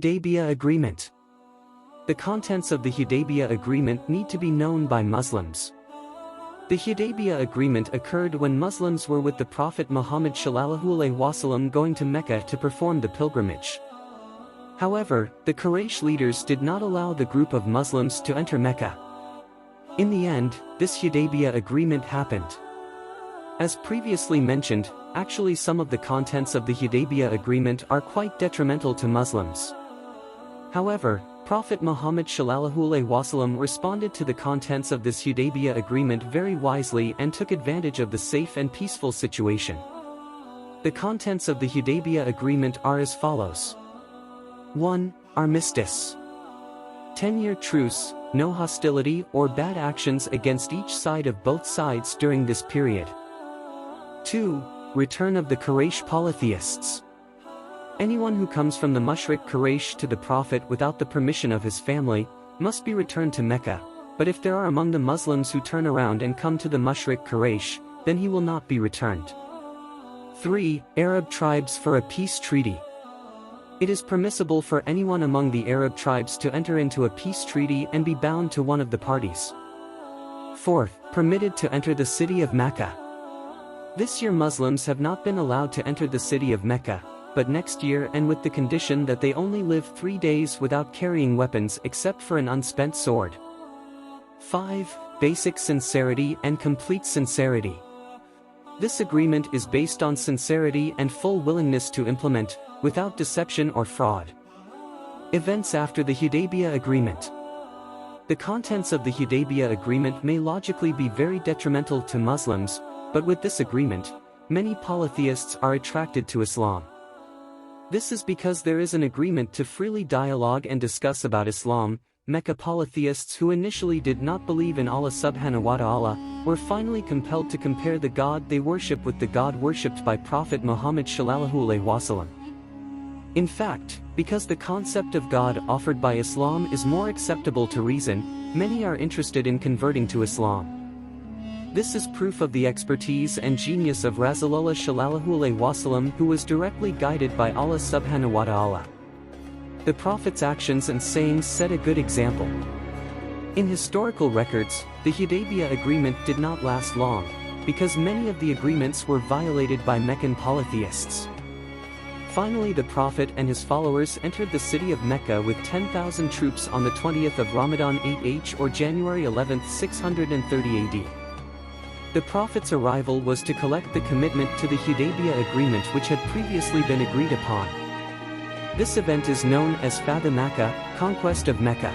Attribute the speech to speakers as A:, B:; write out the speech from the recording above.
A: Hudaibiyah Agreement. The contents of the Hudaibiyah Agreement need to be known by Muslims. The Hudaibiyah Agreement occurred when Muslims were with the Prophet Muhammad Sallallohu'alaihiwassalam going to Mecca to perform the pilgrimage. However, the Quraysh leaders did not allow the group of Muslims to enter Mecca. In the end, this Hudaibiyah Agreement happened. As previously mentioned, actually some of the contents of the Hudaibiyah Agreement are quite detrimental to Muslims. However, Prophet Muhammad Sallallohu'alaihiwassalam responded to the contents of this Hudaibiyah Agreement very wisely and took advantage of the safe and peaceful situation. The contents of the Hudaibiyah Agreement are as follows. 1. Armistice. 10-year truce, no hostility or bad actions against each side of both sides during this period. 2. Return of the Quraysh polytheists. Anyone who comes from the Mushrik Quraysh to the Prophet without the permission of his family, must be returned to Mecca, but if there are among the Muslims who turn around and come to the Mushrik Quraysh, then he will not be returned. 3. Arab tribes for a peace treaty. It is permissible for anyone among the Arab tribes to enter into a peace treaty and be bound to one of the parties. 4th, permitted to enter the city of Mecca. This year Muslims have not been allowed to enter the city of Mecca, but next year and with the condition that they only live 3 days without carrying weapons except for an unspent sword. 5. Basic sincerity and complete sincerity. This agreement is based on sincerity and full willingness to implement, without deception or fraud. Events after the Hudaibiyah Agreement. The contents of the Hudaibiyah Agreement may logically be very detrimental to Muslims, but with this agreement, many polytheists are attracted to Islam. This is because there is an agreement to freely dialogue and discuss about Islam. Mecca polytheists who initially did not believe in Allah subhanahu wa ta'ala, were finally compelled to compare the God they worship with the God worshipped by Prophet Muhammad Sallallohu'alaihiwassalam. In fact, because the concept of God offered by Islam is more acceptable to reason, many are interested in converting to Islam. This is proof of the expertise and genius of Rasulullah Sallallohu'alaihiwassalam, who was directly guided by Allah subhanahu wa ta'ala. The Prophet's actions and sayings set a good example. In historical records, the Hudaibiyah Agreement did not last long, because many of the agreements were violated by Meccan polytheists. Finally the Prophet and his followers entered the city of Mecca with 10,000 troops on the 20th of Ramadan 8H or January 11, 630 AD. The Prophet's arrival was to collect the commitment to the Hudaibiyah Agreement which had previously been agreed upon. This event is known as Fathu Makkah, Conquest of Mecca.